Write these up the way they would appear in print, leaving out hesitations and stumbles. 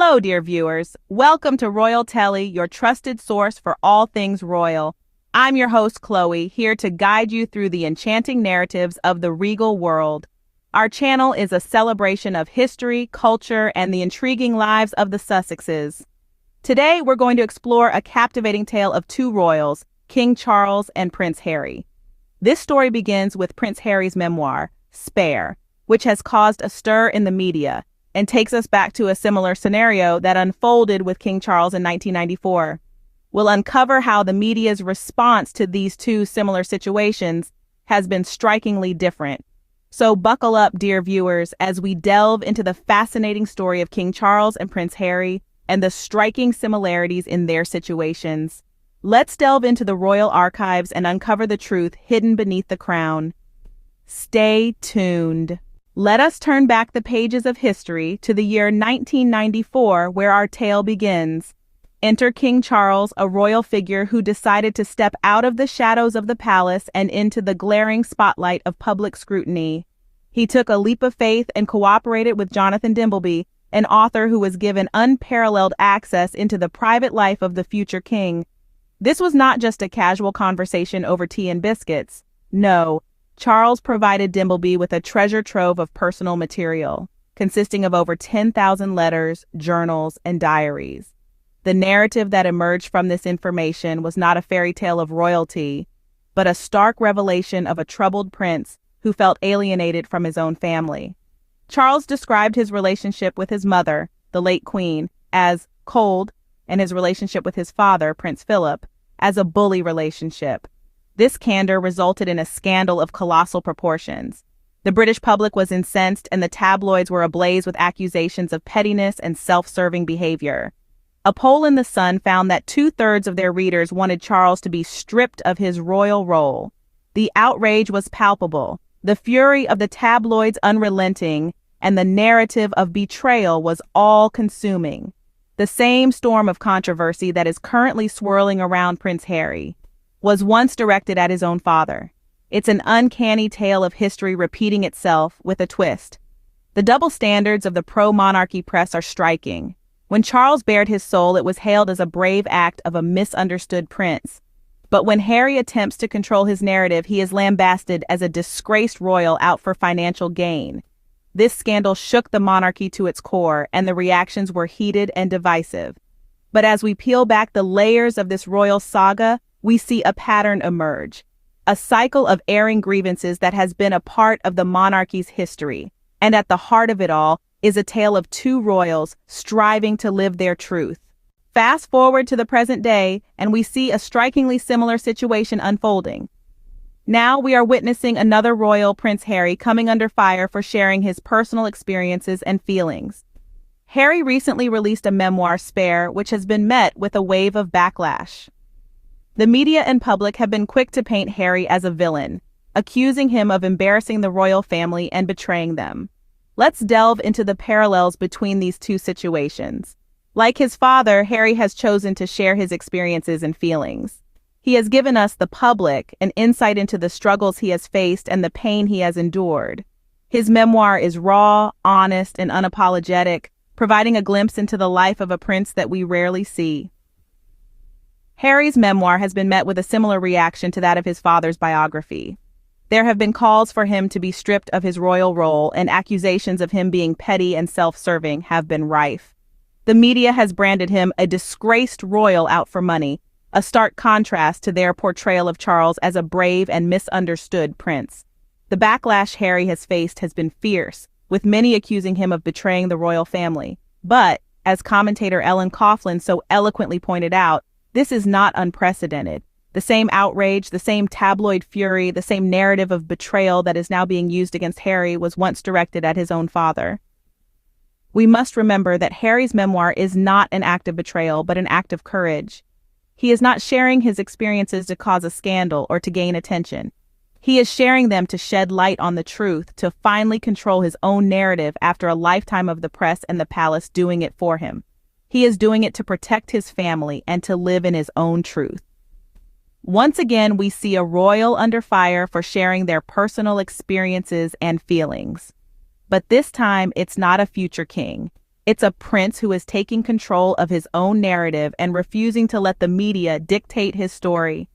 Hello, dear viewers. Welcome to Royal Telly, your trusted source for all things royal. I'm your host, Chloe, here to guide you through the enchanting narratives of the regal world. Our channel is a celebration of history, culture, and the intriguing lives of the Sussexes. Today, we're going to explore a captivating tale of two royals, King Charles and Prince Harry. This story begins with Prince Harry's memoir, Spare, which has caused a stir in the media, and takes us back to a similar scenario that unfolded with King Charles in 1994. We'll uncover how the media's response to these two similar situations has been strikingly different. So buckle up, dear viewers, as we delve into the fascinating story of King Charles and Prince Harry and the striking similarities in their situations. Let's delve into the royal archives and uncover the truth hidden beneath the crown. Stay tuned. Let us turn back the pages of history to the year 1994, where our tale begins. Enter King Charles, a royal figure who decided to step out of the shadows of the palace and into the glaring spotlight of public scrutiny. He took a leap of faith and cooperated with Jonathan Dimbleby, an author who was given unparalleled access into the private life of the future king. This was not just a casual conversation over tea and biscuits. No. Charles provided Dimbleby with a treasure trove of personal material, consisting of over 10,000 letters, journals, and diaries. The narrative that emerged from this information was not a fairy tale of royalty, but a stark revelation of a troubled prince who felt alienated from his own family. Charles described his relationship with his mother, the late Queen, as cold, and his relationship with his father, Prince Philip, as a bully relationship. This candor resulted in a scandal of colossal proportions. The British public was incensed, and the tabloids were ablaze with accusations of pettiness and self-serving behavior. A poll in The Sun found that 2/3 of their readers wanted Charles to be stripped of his royal role. The outrage was palpable, the fury of the tabloids unrelenting, and the narrative of betrayal was all-consuming. The same storm of controversy that is currently swirling around Prince Harry was once directed at his own father. It's an uncanny tale of history repeating itself with a twist. The double standards of the pro-monarchy press are striking. When Charles bared his soul, it was hailed as a brave act of a misunderstood prince. But when Harry attempts to control his narrative, he is lambasted as a disgraced royal out for financial gain. This scandal shook the monarchy to its core, and the reactions were heated and divisive. But as we peel back the layers of this royal saga, we see a pattern emerge, a cycle of airing grievances that has been a part of the monarchy's history. And at the heart of it all is a tale of two royals striving to live their truth. Fast forward to the present day, and we see a strikingly similar situation unfolding. Now we are witnessing another royal, Prince Harry, coming under fire for sharing his personal experiences and feelings. Harry recently released a memoir, Spare, which has been met with a wave of backlash. The media and public have been quick to paint Harry as a villain, accusing him of embarrassing the royal family and betraying them. Let's delve into the parallels between these two situations. Like his father, Harry has chosen to share his experiences and feelings. He has given us, the public, an insight into the struggles he has faced and the pain he has endured. His memoir is raw, honest, and unapologetic, providing a glimpse into the life of a prince that we rarely see. Harry's memoir has been met with a similar reaction to that of his father's biography. There have been calls for him to be stripped of his royal role, and accusations of him being petty and self-serving have been rife. The media has branded him a disgraced royal out for money, a stark contrast to their portrayal of Charles as a brave and misunderstood prince. The backlash Harry has faced has been fierce, with many accusing him of betraying the royal family. But, as commentator Ellen Coughlin so eloquently pointed out, this is not unprecedented. The same outrage, the same tabloid fury, the same narrative of betrayal that is now being used against Harry was once directed at his own father. We must remember that Harry's memoir is not an act of betrayal, but an act of courage. He is not sharing his experiences to cause a scandal or to gain attention. He is sharing them to shed light on the truth, to finally control his own narrative after a lifetime of the press and the palace doing it for him. He is doing it to protect his family and to live in his own truth. Once again, we see a royal under fire for sharing their personal experiences and feelings. But this time, it's not a future king. It's a prince who is taking control of his own narrative and refusing to let the media dictate his story.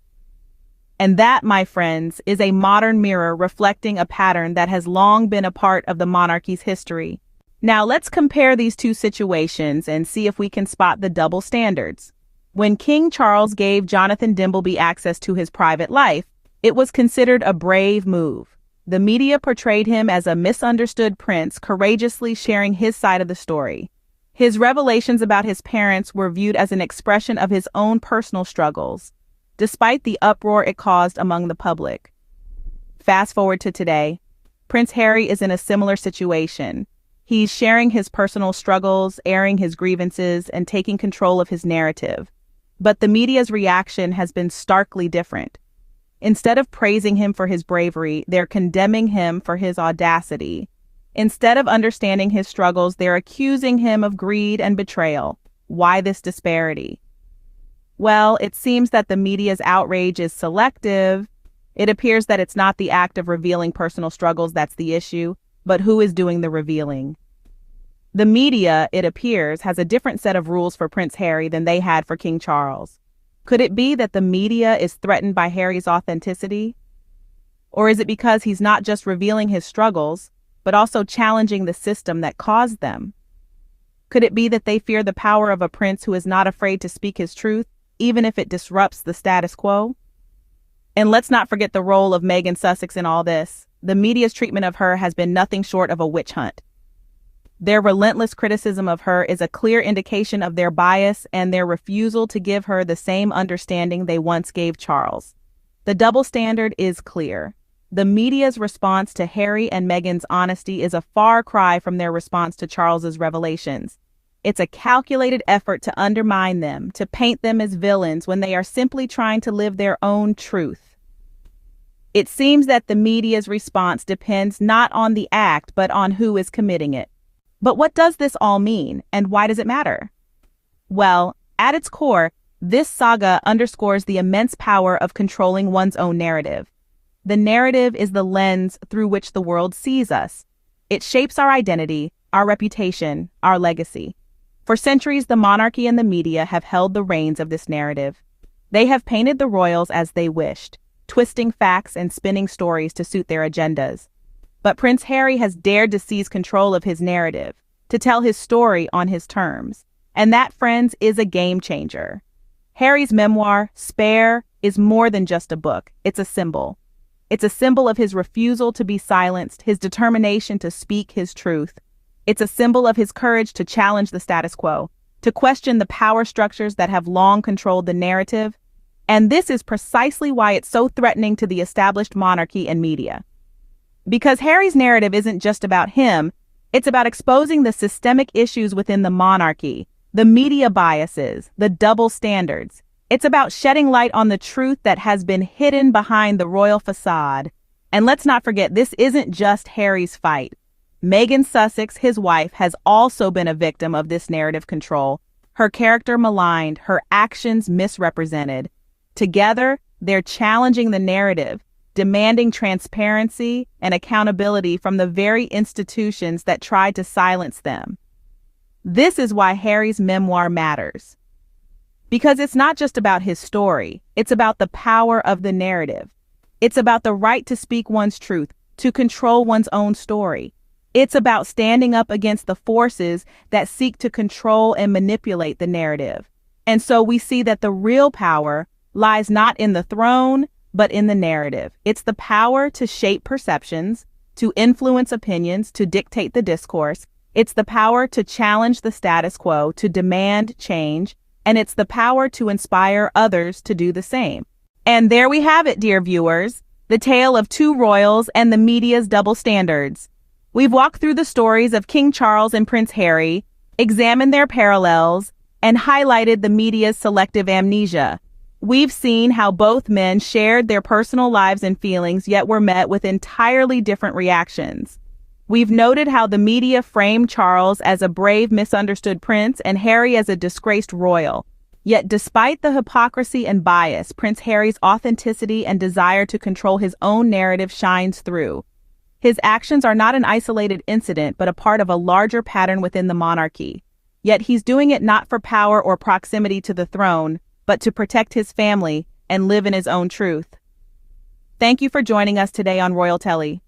And that, my friends, is a modern mirror reflecting a pattern that has long been a part of the monarchy's history. Now let's compare these two situations and see if we can spot the double standards. When King Charles gave Jonathan Dimbleby access to his private life, it was considered a brave move. The media portrayed him as a misunderstood prince, courageously sharing his side of the story. His revelations about his parents were viewed as an expression of his own personal struggles, despite the uproar it caused among the public. Fast forward to today, Prince Harry is in a similar situation. He's sharing his personal struggles, airing his grievances, and taking control of his narrative. But the media's reaction has been starkly different. Instead of praising him for his bravery, they're condemning him for his audacity. Instead of understanding his struggles, they're accusing him of greed and betrayal. Why this disparity? Well, it seems that the media's outrage is selective. It appears that it's not the act of revealing personal struggles that's the issue, but who is doing the revealing. The media, it appears, has a different set of rules for Prince Harry than they had for King Charles. Could it be that the media is threatened by Harry's authenticity? Or is it because he's not just revealing his struggles, but also challenging the system that caused them? Could it be that they fear the power of a prince who is not afraid to speak his truth, even if it disrupts the status quo? And let's not forget the role of Meghan Sussex in all this. The media's treatment of her has been nothing short of a witch hunt. Their relentless criticism of her is a clear indication of their bias and their refusal to give her the same understanding they once gave Charles. The double standard is clear. The media's response to Harry and Meghan's honesty is a far cry from their response to Charles's revelations. It's a calculated effort to undermine them, to paint them as villains when they are simply trying to live their own truth. It seems that the media's response depends not on the act, but on who is committing it. But what does this all mean, and why does it matter? Well, at its core, this saga underscores the immense power of controlling one's own narrative. The narrative is the lens through which the world sees us. It shapes our identity, our reputation, our legacy. For centuries, the monarchy and the media have held the reins of this narrative. They have painted the royals as they wished, twisting facts and spinning stories to suit their agendas. But Prince Harry has dared to seize control of his narrative, to tell his story on his terms. And that, friends, is a game changer. Harry's memoir, Spare, is more than just a book. It's a symbol. It's a symbol of his refusal to be silenced, his determination to speak his truth. It's a symbol of his courage to challenge the status quo, to question the power structures that have long controlled the narrative. And this is precisely why it's so threatening to the established monarchy and media. Because Harry's narrative isn't just about him, it's about exposing the systemic issues within the monarchy, the media biases, the double standards. It's about shedding light on the truth that has been hidden behind the royal facade. And let's not forget, this isn't just Harry's fight. Meghan Sussex, his wife, has also been a victim of this narrative control. Her character maligned, her actions misrepresented. Together, they're challenging the narrative, demanding transparency and accountability from the very institutions that tried to silence them. This is why Harry's memoir matters. Because it's not just about his story, it's about the power of the narrative. It's about the right to speak one's truth, to control one's own story. It's about standing up against the forces that seek to control and manipulate the narrative. And so we see that the real power lies not in the throne, but in the narrative. It's the power to shape perceptions, to influence opinions, to dictate the discourse. It's the power to challenge the status quo, to demand change, and it's the power to inspire others to do the same. And there we have it, dear viewers, the tale of two royals and the media's double standards. We've walked through the stories of King Charles and Prince Harry, examined their parallels, and highlighted the media's selective amnesia. We've seen how both men shared their personal lives and feelings, yet were met with entirely different reactions. We've noted how the media framed Charles as a brave, misunderstood prince and Harry as a disgraced royal. Yet despite the hypocrisy and bias, Prince Harry's authenticity and desire to control his own narrative shines through. His actions are not an isolated incident, but a part of a larger pattern within the monarchy. Yet he's doing it not for power or proximity to the throne, but to protect his family and live in his own truth. Thank you for joining us today on Royal Telly.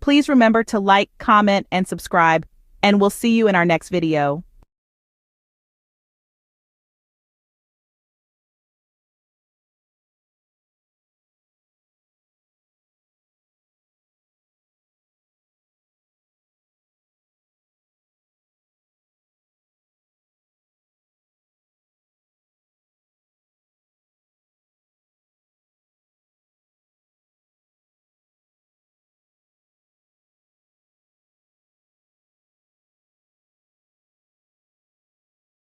Please remember to like, comment, and subscribe, and we'll see you in our next video.